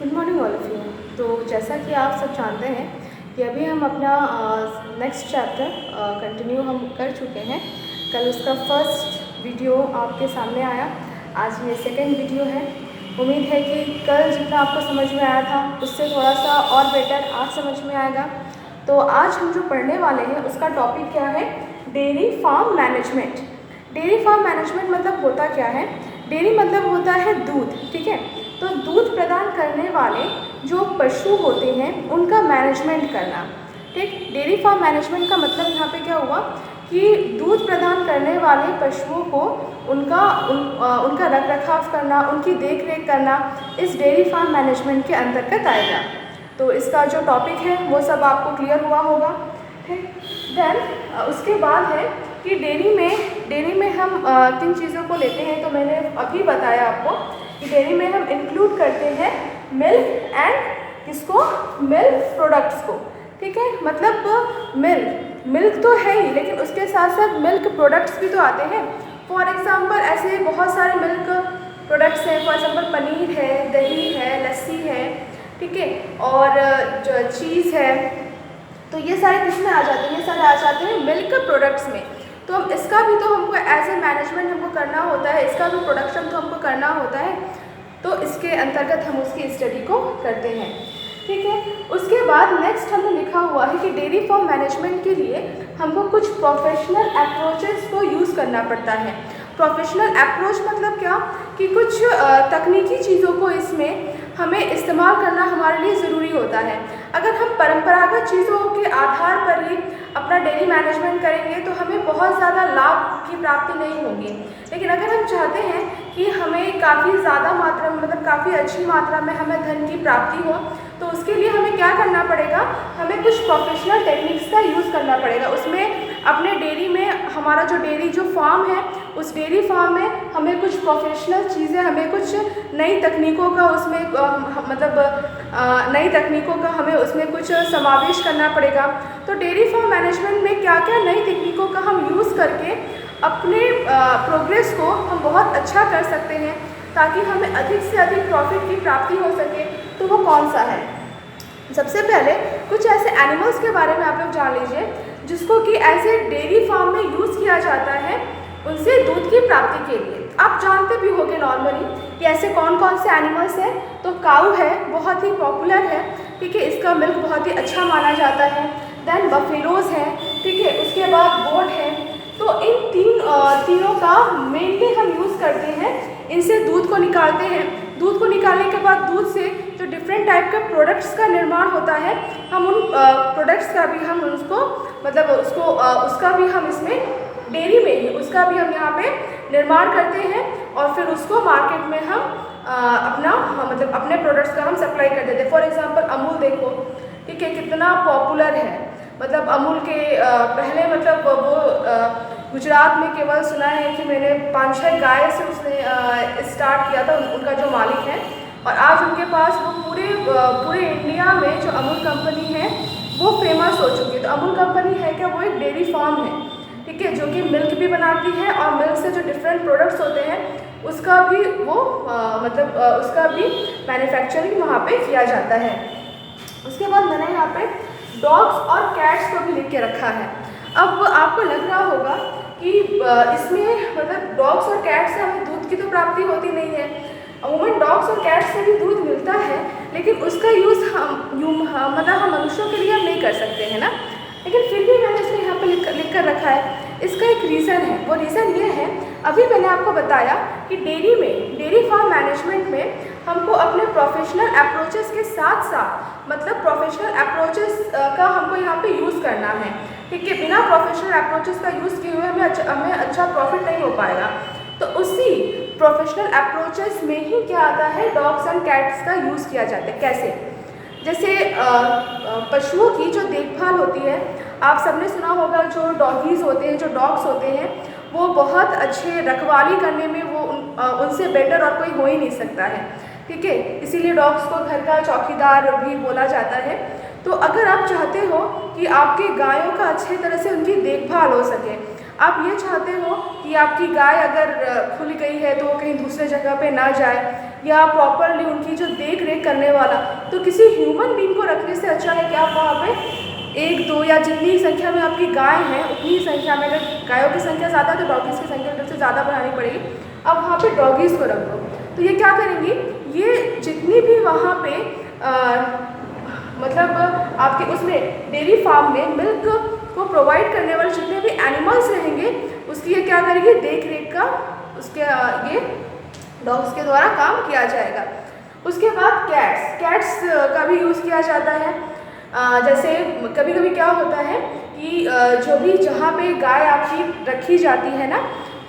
Good morning all of you. तो जैसा कि आप सब जानते हैं कि अभी हम अपना नेक्स्ट चैप्टर कंटिन्यू हम कर चुके हैं। कल उसका फर्स्ट वीडियो आपके सामने आया, आज ये सेकंड वीडियो है। उम्मीद है कि कल जितना आपको समझ में आया था उससे थोड़ा सा और बेटर आज समझ में आएगा। तो आज हम जो पढ़ने वाले हैं उसका टॉपिक क्या है? Dairy farm management. Dairy farm management मतलब होता क्या है? डेयरी मतलब होता है दूध, ठीक है। तो दूध प्रदान करने वाले जो पशु होते हैं उनका मैनेजमेंट करना, ठीक। डेयरी फार्म मैनेजमेंट का मतलब यहाँ पे क्या हुआ कि दूध प्रदान करने वाले पशुओं को उनका रख रखाव करना, उनकी देख रेख करना इस डेयरी फार्म मैनेजमेंट के अंतर्गत आएगा। तो इसका जो टॉपिक है वो सब आपको क्लियर हुआ होगा, ठीक। देन उसके बाद है कि डेयरी में हम किन चीज़ों को लेते हैं। तो मैंने अभी बताया आपको कि डेयरी में हम इंक्लूड करते हैं मिल्क एंड किसको? मिल्क प्रोडक्ट्स को, ठीक है। मतलब मिल्क तो है ही, लेकिन उसके साथ साथ मिल्क प्रोडक्ट्स भी तो आते हैं। फॉर एग्जांपल ऐसे बहुत सारे मिल्क प्रोडक्ट्स हैं। फॉर एग्जांपल पनीर है, दही है, लस्सी है, ठीक है, और जो चीज़ है। तो ये सारे किस में आ जाते हैं? ये सारे आ जाते हैं मिल्क प्रोडक्ट्स में। तो हम इसका भी तो हमको एज ए मैनेजमेंट हमको करना होता है, इसका भी प्रोडक्शन तो हमको करना होता है। तो इसके अंतर्गत हम उसकी स्टडी को करते हैं, ठीक है। उसके बाद नेक्स्ट हमने लिखा हुआ है कि डेयरी फार्म मैनेजमेंट के लिए हमको कुछ प्रोफेशनल अप्रोचेस को यूज़ करना पड़ता है। प्रोफेशनल अप्रोच मतलब क्या कि कुछ तकनीकी चीज़ों को इसमें हमें इस्तेमाल करना हमारे लिए ज़रूरी होता है। अगर हम परंपरागत चीज़ों के आधार पर ही अपना डेयरी मैनेजमेंट करेंगे तो हमें बहुत ज़्यादा लाभ की प्राप्ति नहीं होगी। लेकिन अगर हम चाहते हैं कि हमें काफ़ी ज़्यादा मात्रा में, मतलब काफ़ी अच्छी मात्रा में हमें धन की प्राप्ति हो, तो उसके लिए हमें क्या करना पड़ेगा? हमें कुछ प्रोफेशनल टेक्निक्स का यूज़ करना पड़ेगा। उसमें अपने डेयरी में, हमारा जो डेयरी जो फार्म है उस डेयरी फार्म में हमें कुछ प्रोफेशनल चीज़ें, हमें कुछ नई तकनीकों का उसमें नई तकनीकों का हमें उसमें कुछ समावेश करना पड़ेगा। तो डेयरी फार्म मैनेजमेंट में क्या क्या नई तकनीकों का हम यूज़ करके अपने प्रोग्रेस को हम बहुत अच्छा कर सकते हैं ताकि हमें अधिक से अधिक प्रॉफिट की प्राप्ति हो सके। तो वो कौन सा है? सबसे पहले कुछ ऐसे एनिमल्स के बारे में आप लोग जान लीजिए जिसको कि ऐसे डेयरी फार्म में यूज़ किया जाता है उनसे दूध की प्राप्ति के लिए। आप जानते भी होंगे नॉर्मली कि ऐसे कौन कौन से एनिमल्स हैं। तो काऊ है, बहुत ही पॉपुलर है, ठीक है, इसका मिल्क बहुत ही अच्छा माना जाता है। देन बफेलोज है, ठीक है, उसके बाद गोट है। तो इन तीनों का मेनली हम यूज़ करते हैं, इनसे दूध को निकालते हैं। दूध को निकालने के बाद दूध से जो डिफरेंट टाइप के प्रोडक्ट्स का निर्माण होता है, हम उन प्रोडक्ट्स का भी हम उसको उसका भी हम इसमें डेयरी में ही उसका भी हम यहाँ पे निर्माण करते हैं और फिर उसको मार्केट में हम अपने प्रोडक्ट्स का हम सप्लाई कर देते हैं। फॉर एग्जांपल अमूल देखो, ठीक है, कितना पॉपुलर है। मतलब अमूल के पहले वो गुजरात में केवल सुना है कि मैंने 5-6 गाय से उसने स्टार्ट किया था, उनका जो मालिक है, और आज उनके पास वो पूरे इंडिया में जो अमूल कंपनी है वो फेमस हो चुकी है। तो अमूल कंपनी है क्या? वो एक डेयरी फार्म है, ठीक है, जो कि मिल्क भी बनाती है और मिल्क से जो डिफरेंट प्रोडक्ट्स होते हैं उसका भी उसका भी मैन्युफैक्चरिंग वहाँ पे किया जाता है। उसके बाद मैंने यहाँ पे डॉग्स और कैट्स को भी लिख के रखा है। अब आपको लग रहा होगा कि इसमें मतलब डॉग्स और कैट्स से हमें दूध की तो प्राप्ति होती नहीं है। अमूमन डॉग्स और कैट्स से भी दूध मिलता है, लेकिन उसका यूज़ हम मनुष्यों के लिए हम नहीं कर सकते हैं ना। लेकिन फिर भी मैंने इसमें यहाँ पर लिख कर रखा है। इसका एक रीज़न है। वो रीज़न ये है, अभी मैंने आपको बताया कि डेयरी फार्म मैनेजमेंट में हमको अपने प्रोफेशनल अप्रोचेस के साथ साथ मतलब प्रोफेशनल अप्रोचेस का हमको यहाँ पे यूज़ करना है, ठीक है। बिना प्रोफेशनल अप्रोचेस का यूज़ किए हुए हमें अच्छा प्रॉफिट नहीं हो पाएगा। तो उसी प्रोफेशनल अप्रोचेस में ही क्या आता है? डॉग्स एंड कैट्स का यूज़ किया जाता है। कैसे? जैसे पशुओं की जो देखभाल होती है, आप सबने सुना होगा जो डॉगीज़ होते हैं, जो डॉग्स होते हैं, वो बहुत अच्छे रखवाली करने में वो उनसे बेटर और कोई हो ही नहीं सकता है, ठीक है। इसीलिए डॉग्स को घर का चौकीदार भी बोला जाता है। तो अगर आप चाहते हो कि आपके गायों का अच्छी तरह से उनकी देखभाल हो सके, आप ये चाहते हो कि आपकी गाय अगर खुल गई है तो वो कहीं दूसरे जगह पे ना जाए, या प्रॉपरली उनकी जो देख रेख करने वाला। तो किसी ह्यूमन बीइंग को रखने से अच्छा है कि आप वहाँ पे एक दो या जितनी संख्या में आपकी गाय हैं उतनी ही संख्या में, अगर गायों की संख्या ज़्यादा है तो डॉगीज़ की संख्या से ज़्यादा बढ़ानी पड़ेगी। अब वहाँ पे डॉगीज़ को रख दो, तो ये क्या करेंगी, ये जितनी भी वहाँ पे मतलब आपके उसमें डेयरी फार्म में मिल्क को प्रोवाइड करने वाले जितने भी एनिमल्स रहेंगे उसकी ये क्या करेगी, देख रेख का उसके ये डॉग्स के द्वारा काम किया जाएगा। उसके बाद कैट्स का भी यूज़ किया जाता है। जैसे कभी कभी क्या होता है कि जो भी जहाँ पे गाय आपकी रखी जाती है ना,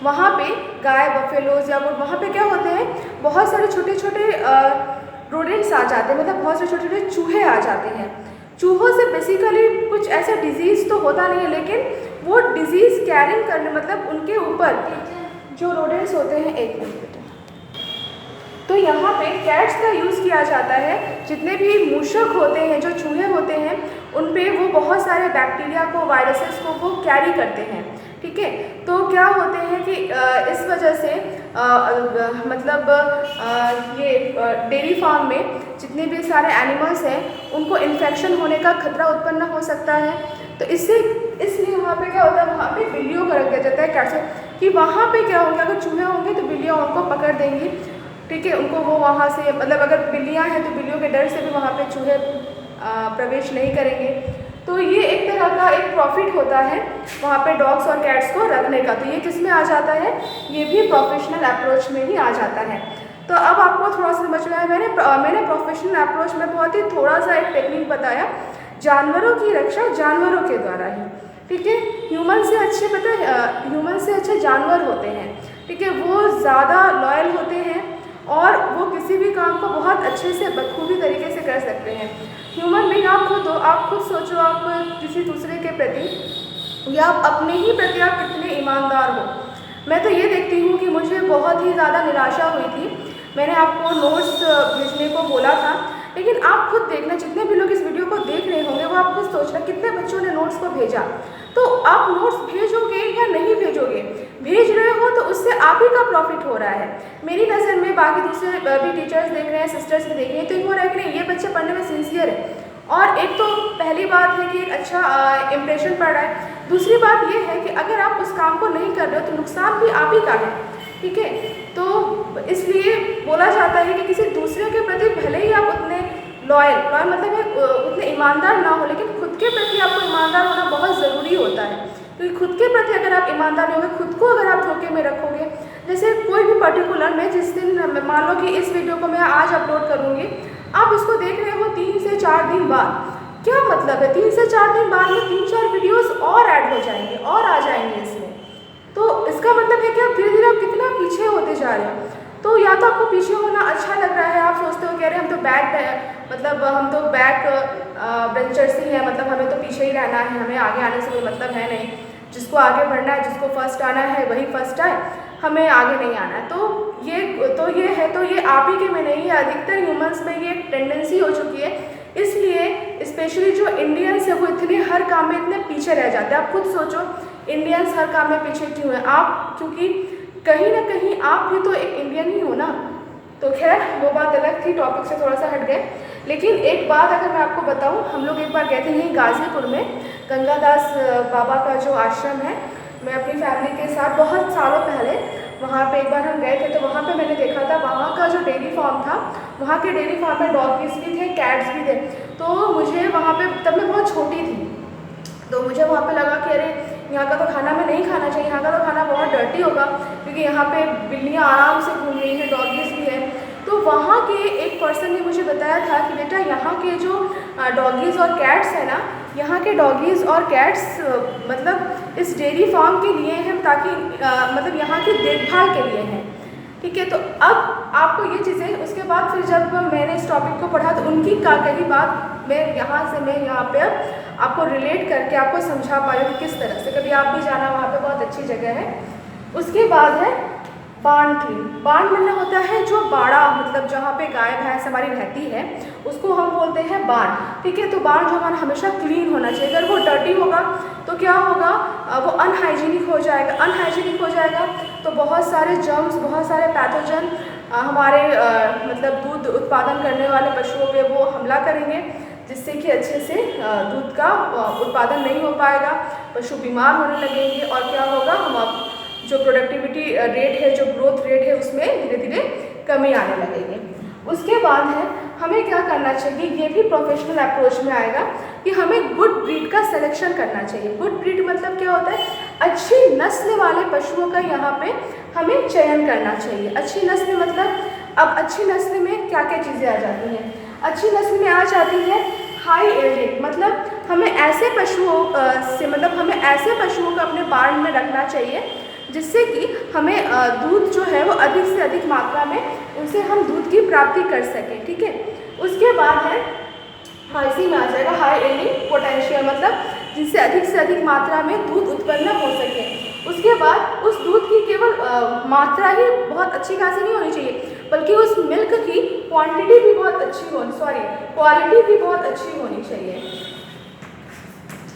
वहाँ पे गाय बफेलोज या वहाँ पे क्या होते हैं, बहुत सारे छोटे छोटे रोडेंट्स आ जाते हैं, मतलब बहुत सारे छोटे छोटे चूहे आ जाते हैं। चूहों से बेसिकली कुछ ऐसा डिजीज़ तो होता नहीं है, लेकिन वो डिजीज़ कैरिंग करने मतलब उनके ऊपर जो रोडेंट्स होते हैं, एक मिनट, तो यहाँ पे कैट्स का यूज़ किया जाता है। जितने भी मूषक होते हैं, जो चूहे होते हैं, उन पे वो बहुत सारे बैक्टीरिया को, वायरसेस को वो कैरी करते हैं, ठीक है। तो क्या होते हैं कि इस वजह से मतलब ये डेयरी फार्म में जितने भी सारे एनिमल्स हैं उनको इन्फेक्शन होने का खतरा उत्पन्न हो सकता है। तो इसलिए वहाँ पे क्या होता है, वहाँ पे बिल्लियों को रख दिया जाता है कैट्स, कि वहाँ पे क्या होंगे, अगर चूहे होंगे तो बिल्लियाँ उनको पकड़ देंगी, ठीक है। उनको वो वहाँ से मतलब अगर बिल्लियाँ हैं तो बिल्लियों के डर से भी वहाँ पे चूहे प्रवेश नहीं करेंगे। तो ये एक तरह का एक प्रॉफिट होता है वहाँ पे डॉग्स और कैट्स को रखने का। तो ये किस में आ जाता है, ये भी प्रोफेशनल अप्रोच में ही आ जाता है। तो अब आपको थोड़ा सा समझ में आया, मैंने प्रोफेशनल अप्रोच में बहुत ही थोड़ा सा एक टेक्निक बताया, जानवरों की रक्षा जानवरों के द्वारा ही, ठीक है। ह्यूमन से अच्छे पता है, ह्यूमन से अच्छे जानवर होते हैं, ठीक है। वो ज़्यादा लॉयल होते हैं और वो किसी भी काम को बहुत अच्छे से बखूबी तरीके से कर सकते हैं। ह्यूमन बीइंग आप खुद सोचो, आप किसी दूसरे के प्रति या आप अपने ही प्रति आप कितने ईमानदार हो। मैं तो ये देखती हूँ कि मुझे बहुत ही ज़्यादा निराशा हुई थी, मैंने आपको नोट्स भेजने को बोला था, लेकिन आप खुद देखना, जितने भी लोग इस वीडियो को देख रहे होंगे वो आप खुद सोचना कितने बच्चों ने नोट्स को भेजा। तो आप नोट्स भेजोगे या नहीं भेजोगे, भेज रहे हो तो उससे आप ही का प्रॉफिट हो रहा है। मेरी नज़र में बाकी दूसरे भी टीचर्स देख रहे हैं, सिस्टर्स भी देख रहे हैं, तो ये हो रहा है कि नहीं, ये बच्चे पढ़ने में सिंसियर है। और एक तो पहली बात है कि एक अच्छा इम्प्रेशन पड़ रहा है। दूसरी बात ये है कि अगर आप उस काम को नहीं कर रहे हो तो नुकसान भी आप ही का है, ठीक है। तो इसलिए बोला जाता है कि किसी दूसरे के प्रति भले ही आप उतने लॉयल मतलब है उतने ईमानदार ना हो, लेकिन खुद के प्रति आपको ईमानदार होना बहुत ज़रूरी होता है। क्योंकि खुद के प्रति अगर आप ईमानदार नहीं होंगे, खुद को अगर आप धोखे में रखोगे, जैसे कोई भी पर्टिकुलर, मैं जिस दिन मान लो कि इस वीडियो को मैं आज अपलोड करूँगी, आप इसको देख रहे हो 3 से 4 दिन बाद, क्या मतलब है 3 से 4 दिन बाद में 3-4 वीडियोस और ऐड हो जाएंगे और आ जाएंगे इसमें। तो इसका मतलब है कि आप धीरे धीरे आप कितना पीछे होते जा रहे हो। तो या तो आपको पीछे होना अच्छा लग रहा है, आप सोचते हो कह रहे हैं हम तो बैक बेंचर्स ही हैं, मतलब हमें तो पीछे ही रहना है, हमें आगे आने से कोई मतलब है नहीं, जिसको आगे बढ़ना है, जिसको फर्स्ट आना है वही फर्स्ट आए, हमें आगे नहीं आना है। तो ये आप ही के में नहीं है, अधिकतर ह्यूमंस में ये एक टेंडेंसी हो चुकी है। इसलिए स्पेशली जो इंडियंस है वो इतने हर काम में इतने पीछे रह जाते हैं। आप खुद सोचो इंडियंस हर काम में पीछे क्यों है, आप क्योंकि कहीं ना कहीं आप भी तो एक इंडियन ही हो ना। तो खैर वो बात अलग थी, टॉपिक से थोड़ा सा हट गए। लेकिन एक बात अगर मैं आपको बताऊं, हम लोग एक बार गए थे यहीं गाज़ीपुर में, गंगादास बाबा का जो आश्रम है, मैं अपनी फैमिली के साथ बहुत सालों पहले वहाँ पे एक बार हम गए थे। तो वहाँ पे मैंने देखा था वहाँ का जो डेयरी फार्म था, वहाँ के डेयरी फार्म में डॉगीज़ भी थे, कैट्स भी थे। तो मुझे वहाँ पे, तब मैं बहुत छोटी थी, तो मुझे वहाँ पे लगा कि अरे यहाँ का तो खाना मैं नहीं खाना चाहिए, यहाँ का तो खाना बहुत डर्टी होगा, क्योंकि यहाँ पे बिल्लियाँ आराम से घूम रही हैं, डॉगीज़ भी हैं। तो वहाँ के एक पर्सन ने मुझे बताया था कि बेटा यहाँ के जो डॉगीज़ और कैट्स हैं ना, यहाँ के डॉगीज़ और कैट्स मतलब इस डेयरी फार्म के लिए हैं, ताकि मतलब यहाँ की देखभाल के लिए हैं, ठीक है। तो अब आपको ये चीज़ें, उसके बाद फिर जब मैंने इस टॉपिक को पढ़ा तो उनकी कही बात मैं यहाँ पे अब आपको रिलेट करके आपको समझा पाई कि किस तरह से, कभी आप भी जाना, वहाँ पे बहुत अच्छी जगह है। उसके बाद है बाण क्लीन। बाण मतलब होता है जो बाड़ा, मतलब जहाँ पे गाय भैंस हमारी रहती है उसको हम बोलते हैं बाण, ठीक है। तो बाण जो हमारा हमेशा क्लीन होना चाहिए। अगर वो डर्टी होगा तो क्या होगा, वो अनहाइजीनिक हो जाएगा। अनहाइजीनिक हो जाएगा तो बहुत सारे जर्म्स, बहुत सारे पैथोजन हमारे मतलब दूध उत्पादन करने वाले पशुओं पे वो हमला करेंगे, जिससे कि अच्छे से दूध का उत्पादन नहीं हो पाएगा, पशु बीमार होने लगेंगे और क्या होगा, हम जो प्रोडक्टिविटी रेट है, जो ग्रोथ रेट है, उसमें धीरे धीरे कमी आने लगेगी। उसके बाद है हमें क्या करना चाहिए, ये भी प्रोफेशनल अप्रोच में आएगा कि हमें गुड ब्रीड का सिलेक्शन करना चाहिए। गुड ब्रीड मतलब क्या होता है, अच्छी नस्ल वाले पशुओं का यहाँ पे हमें चयन करना चाहिए। अच्छी नस्ल मतलब अब अच्छी नस्ल में क्या क्या चीज़ें आ जाती हैं, अच्छी नस्ल में आ जाती है हाई एल्डिंग, मतलब हमें ऐसे पशुओं से मतलब हमें ऐसे पशुओं को अपने बाड़ में रखना चाहिए जिससे कि हमें दूध जो है वो अधिक से अधिक मात्रा में उनसे हम दूध की प्राप्ति कर सकें। ठीक है, उसके बाद है इसी में आ जाएगा हाई एल्डिंग पोटेंशियल, मतलब जिससे अधिक से अधिक मात्रा में दूध उत्पन्न हो सके। उसके बाद उस दूध की केवल मात्रा ही बहुत अच्छी खासी नहीं होनी चाहिए, बल्कि उस मिल्क की क्वांटिटी भी बहुत अच्छी होनी क्वालिटी भी बहुत अच्छी होनी चाहिए।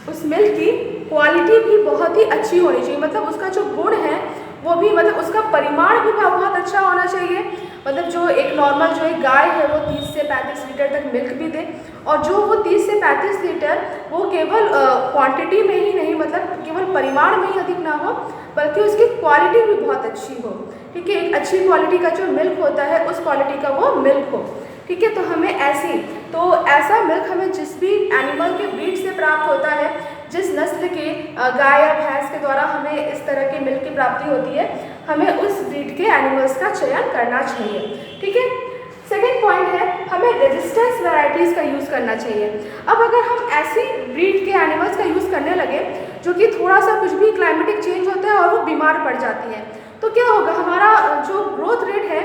उस मिल्क की क्वालिटी भी बहुत ही अच्छी होनी चाहिए, मतलब उसका जो गुण है वो भी, मतलब उसका परिमाण भी बहुत अच्छा होना चाहिए। मतलब जो एक नॉर्मल जो एक गाय है वो 30 से 35 लीटर तक मिल्क भी दे, और जो वो 30 से 35 लीटर वो केवल क्वांटिटी में ही नहीं, मतलब केवल परिमाण में ही अधिक ना हो, बल्कि उसकी क्वालिटी भी बहुत अच्छी हो। ठीक है, एक अच्छी क्वालिटी का जो मिल्क होता है उस क्वालिटी का वो मिल्क हो। ठीक है, तो हमें ऐसा मिल्क हमें जिस भी एनिमल के ब्रीड से प्राप्त होता है, जिस नस्ल के गाय या भैंस के द्वारा हमें इस तरह के मिल्क की प्राप्ति होती है, हमें उस ब्रीड के एनिमल्स का चयन करना चाहिए। ठीक है, सेकेंड पॉइंट है हमें रेजिस्टेंस वैरायटीज़ का यूज़ करना चाहिए। अब अगर हम ऐसी ब्रीड के एनिमल्स का यूज़ करने लगे जो कि थोड़ा सा कुछ भी क्लाइमेटिक चेंज होता है और वो बीमार पड़ जाती है, तो क्या होगा, हमारा जो ग्रोथ रेट है,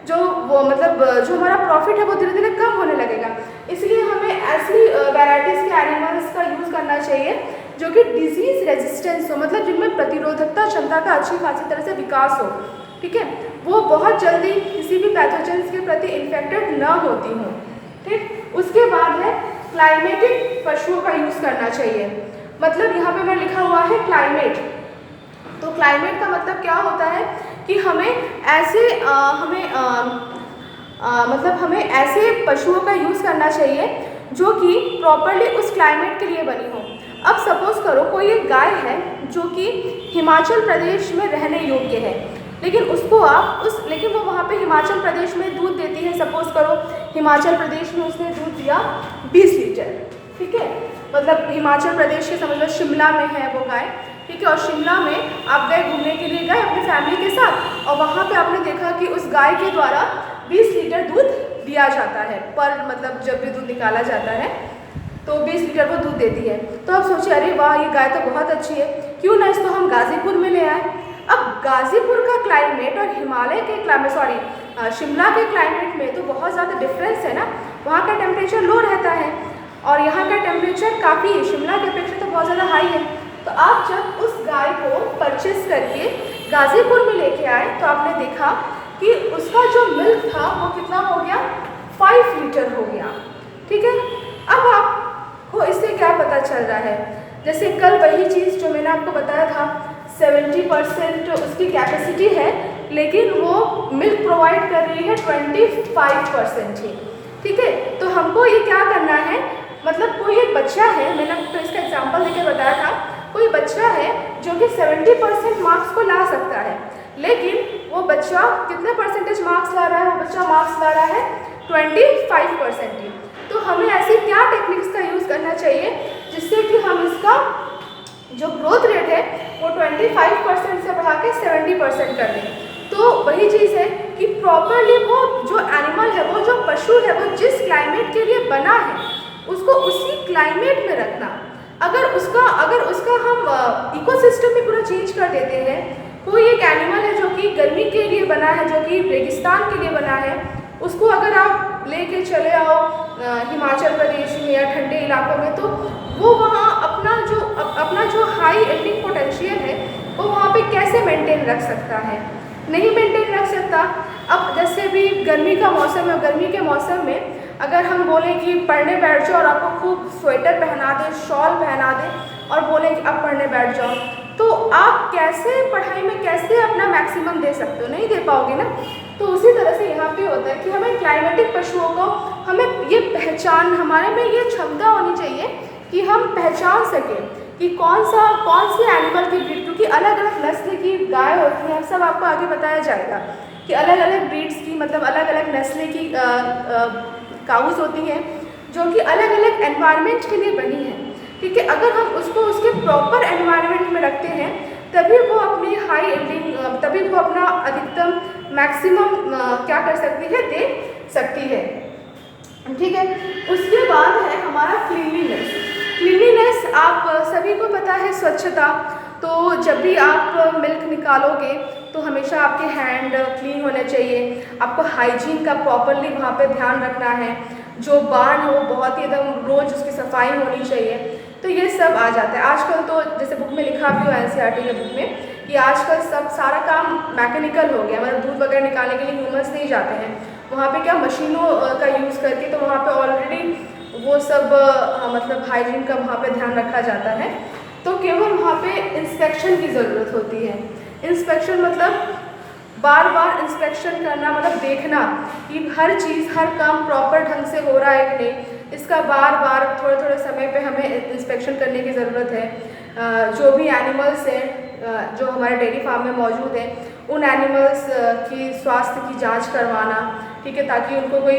जो हमारा प्रॉफिट है वो धीरे धीरे कम होने लगेगा। इसलिए हमें ऐसी वैराइटीज़ के एनिमल्स का यूज़ करना चाहिए जो कि डिजीज़ रेजिस्टेंस हो, मतलब जिनमें प्रतिरोधकता क्षमता का अच्छी खासी तरह से विकास हो। ठीक है, वो बहुत जल्दी किसी भी पैथोजेंस के प्रति इन्फेक्टेड न होती हों। ठीक, उसके बाद है क्लाइमेटिक पशुओं का यूज़ करना चाहिए। मतलब यहाँ पे मैं लिखा हुआ है क्लाइमेट, तो क्लाइमेट का मतलब क्या होता है कि हमें ऐसे पशुओं का यूज़ करना चाहिए जो कि प्रॉपरली उस क्लाइमेट के लिए बनी हो। अब सपोज़ करो कोई एक गाय है जो कि हिमाचल प्रदेश में रहने योग्य है, लेकिन वो वहाँ पे हिमाचल प्रदेश में दूध देती है। सपोज़ करो हिमाचल प्रदेश में उसने दूध दिया 20 लीटर। ठीक है, मतलब हिमाचल प्रदेश के समझ लो शिमला में है वो गाय। ठीक है, और शिमला में आप गए घूमने के लिए, गए अपनी फैमिली के साथ, और वहाँ पे आपने देखा कि उस गाय के द्वारा 20 लीटर दूध दिया जाता है पर, मतलब जब भी दूध निकाला जाता है तो 20 लीटर वो दूध देती है। तो आप सोचिए, अरे वाह, ये गाय तो बहुत अच्छी है, क्यों ना इसको हम गाज़ीपुर में ले आए। अब गाज़ीपुर का क्लाइमेट और शिमला के क्लाइमेट में तो बहुत ज़्यादा डिफरेंस है ना। वहाँ का टेम्परेचर लो रहता है और यहाँ का टेम्परेचर काफ़ी शिमला के अपेक्षा तो बहुत ज़्यादा हाई है। तो आप जब उस गाय को परचेस करके गाज़ीपुर में लेके आए तो आपने देखा कि उसका जो मिल्क था वो कितना हो गया, 5 लीटर हो गया। ठीक है, अब आपको इससे क्या पता चल रहा है, जैसे कल वही चीज़ जो मैंने आपको बताया था, 70% उसकी कैपेसिटी है, लेकिन वो मिल्क प्रोवाइड कर रही है 25% ही। ठीक है, तो हमको ये क्या करना है, मतलब कोई एक बच्चा है, मैंने आपको इसका एग्जाम्पल देकर बताया था, कोई बच्चा है जो कि 70% मार्क्स को ला सकता है, लेकिन वो बच्चा कितने परसेंटेज मार्क्स ला रहा है, वो बच्चा मार्क्स ला रहा है 25% ही। तो हमें ऐसी क्या टेक्निक्स का यूज़ करना चाहिए जिससे कि हम इसका जो ग्रोथ रेट है वो 25% से बढ़ा के 70% कर दें। तो वही चीज़ है कि प्रॉपरली वो जो एनिमल है, वो जो पशु है, वो जिस क्लाइमेट के लिए बना है उसको उसी क्लाइमेट में रखना। अगर उसका हम इकोसिस्टम में पूरा चेंज कर देते हैं, कोई एक एनिमल है जो कि गर्मी के लिए बना है, जो कि रेगिस्तान के लिए बना है, उसको अगर आप लेके चले आओ हिमाचल प्रदेश में या ठंडे इलाकों में, तो वो वहाँ अपना जो हाई एल्डिंग पोटेंशियल है वो वहाँ पे कैसे मेंटेन रख सकता है, नहीं मेंटेन रख सकता। अब जैसे भी गर्मी का मौसम है, गर्मी के मौसम में अगर हम बोलें कि पढ़ने बैठ जाओ और आपको खूब स्वेटर पहना दे, शॉल पहना दे और बोलें कि अब पढ़ने बैठ जाओ, तो आप कैसे पढ़ाई में कैसे अपना मैक्सिमम दे सकते हो, नहीं दे पाओगे ना। तो उसी तरह से यहाँ पे होता है कि हमें क्लाइमेटिक पशुओं को हमें ये पहचान, हमारे में ये क्षमता होनी चाहिए कि हम पहचान सकें कि कौन सी एनिमल की ब्रीड, क्योंकि अलग अलग नस्ल की गाय होती हैं, सब आपको आगे बताया जाएगा कि अलग अलग ब्रीड्स की मतलब अलग अलग नस्ल की काउज होती हैं जो कि अलग अलग एनवायरनमेंट के लिए बनी है। ठीक है, अगर हम उसको उसके प्रॉपर एनवायरनमेंट में रखते हैं तभी वो अपनी हाई एंडिंग, तभी वो अपना अधिकतम मैक्सिमम क्या कर सकती है, दे सकती है। ठीक है, उसके बाद है हमारा क्लीनलीनेस। क्लीनलीनेस आप सभी को पता है, स्वच्छता। तो जब भी आप मिल्क निकालोगे तो हमेशा आपके हैंड क्लीन होने चाहिए, आपको हाइजीन का प्रॉपरली वहाँ पे ध्यान रखना है। जो बार्न हो बहुत ही एकदम रोज़ उसकी सफाई होनी चाहिए। तो ये सब आ जाता है। आजकल तो जैसे बुक में लिखा भी हो NCERT के बुक में कि आजकल सब सारा काम मैकेनिकल हो गया, मतलब दूध वगैरह निकालने के लिए ह्यूमन्स नहीं जाते हैं वहाँ पे, क्या मशीनों का यूज़ करके, तो वहाँ पे ऑलरेडी वो सब मतलब हाइजीन का वहाँ पे ध्यान रखा जाता है। तो केवल वहाँ पे इंस्पेक्शन की ज़रूरत होती है। इंस्पेक्शन मतलब बार बार इंस्पेक्शन करना, मतलब देखना कि हर चीज़ हर काम प्रॉपर ढंग से हो रहा है कि नहीं, इसका बार बार थोड़े थोड़े समय पे हमें इंस्पेक्शन करने की ज़रूरत है। जो भी एनिमल्स हैं जो हमारे डेयरी फार्म में मौजूद हैं, उन एनिमल्स की स्वास्थ्य की जांच करवाना, ठीक है, ताकि उनको कोई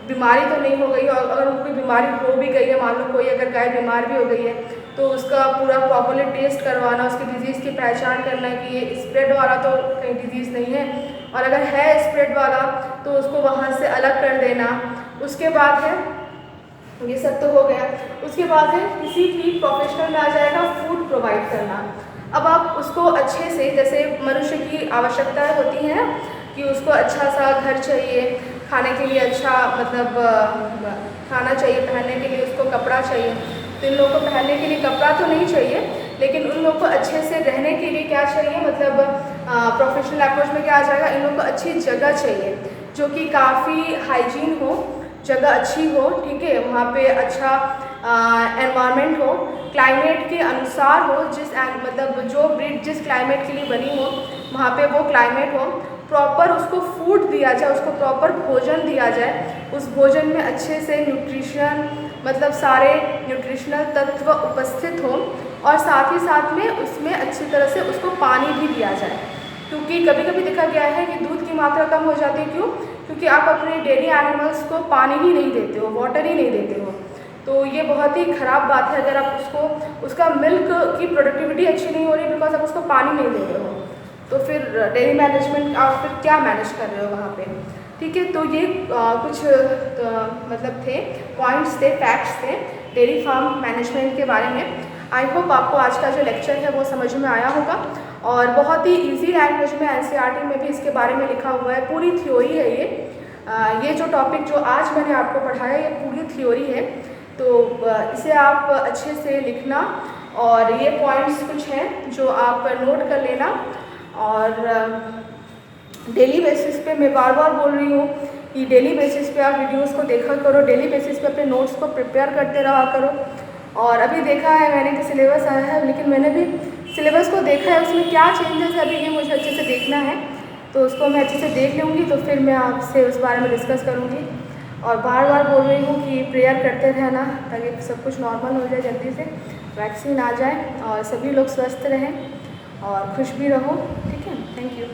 बीमारी तो नहीं हो गई, और अगर उनको कोई बीमारी हो भी गई है, मान लो कोई अगर गाय बीमार भी हो गई है तो उसका पूरा प्रॉपरली टेस्ट करवाना, उसकी डिजीज़ की पहचान करना कि ये स्प्रेड वाला तो कहीं डिजीज़ नहीं है, और अगर है स्प्रेड वाला तो उसको वहाँ से अलग कर देना। उसके बाद है, ये सब तो हो गया, उसके बाद है किसी भी प्रोफेशनल में आ जाएगा फूड प्रोवाइड करना। अब आप उसको अच्छे से, जैसे मनुष्य की आवश्यकताएं होती हैं कि उसको अच्छा सा घर चाहिए, खाने के लिए अच्छा मतलब खाना चाहिए, पहनने के लिए उसको कपड़ा चाहिए। तो इन लोगों को पहनने के लिए कपड़ा तो नहीं चाहिए, लेकिन उन लोगों को अच्छे से रहने के लिए क्या चाहिए, मतलब प्रोफेशनल अप्रोच में क्या आ जाएगा, इन लोगों को अच्छी जगह चाहिए जो कि काफ़ी हाइजीन हो, जगह अच्छी हो, ठीक है, वहाँ पे अच्छा एनवायरनमेंट हो, क्लाइमेट के अनुसार हो, मतलब जो ब्रीड जिस क्लाइमेट के लिए बनी हो वहाँ पे वो क्लाइमेट हो, प्रॉपर उसको फूड दिया जाए, उसको प्रॉपर भोजन दिया जाए, उस भोजन में अच्छे से न्यूट्रिशन मतलब सारे न्यूट्रिशनल तत्व उपस्थित हों, और साथ ही साथ में उसमें अच्छी तरह से उसको पानी भी दिया जाए। क्योंकि कभी कभी देखा गया है कि दूध की मात्रा कम हो जाती है, क्यों? क्योंकि आप अपने डेयरी एनिमल्स को पानी ही नहीं देते हो, वाटर ही नहीं देते हो। तो ये बहुत ही ख़राब बात है अगर आप उसका मिल्क की प्रोडक्टिविटी अच्छी नहीं हो रही बिकॉज आप उसको पानी नहीं दे रहे हो, तो फिर डेयरी मैनेजमेंट आप फिर क्या मैनेज कर रहे हो वहाँ पे, ठीक है। तो ये कुछ मतलब थे पॉइंट्स थे, फैक्ट्स थे डेयरी फार्म मैनेजमेंट के बारे में। आई होप आपको आज का जो लेक्चर है वो समझ में आया होगा, और बहुत ही इजी लैंग्वेज में NCERT में भी इसके बारे में लिखा हुआ है, पूरी थ्योरी है ये जो टॉपिक जो आज मैंने आपको पढ़ाया ये पूरी थ्योरी है। तो इसे आप अच्छे से लिखना, और ये पॉइंट्स कुछ हैं जो आप नोट कर लेना, और डेली बेसिस पे मैं बार बार बोल रही हूँ कि डेली बेसिस पे आप वीडियोस को देखा करो, डेली बेसिस पे अपने नोट्स को प्रिपेयर करते रहा करो। और अभी देखा है मैंने कि सिलेबस आया है, लेकिन मैंने भी सिलेबस को देखा है, उसमें क्या चेंजेस है अभी ये मुझे अच्छे से देखना है, तो उसको मैं अच्छे से देख लूँगी, तो फिर मैं आपसे उस बारे में डिस्कस करूँगी। और बार बार बोल रही हूँ कि प्रेयर करते रहना ताकि सब कुछ नॉर्मल हो जाए, जल्दी से वैक्सीन आ जाए और सभी लोग स्वस्थ रहें और खुश भी रहो, ठीक है। Thank you.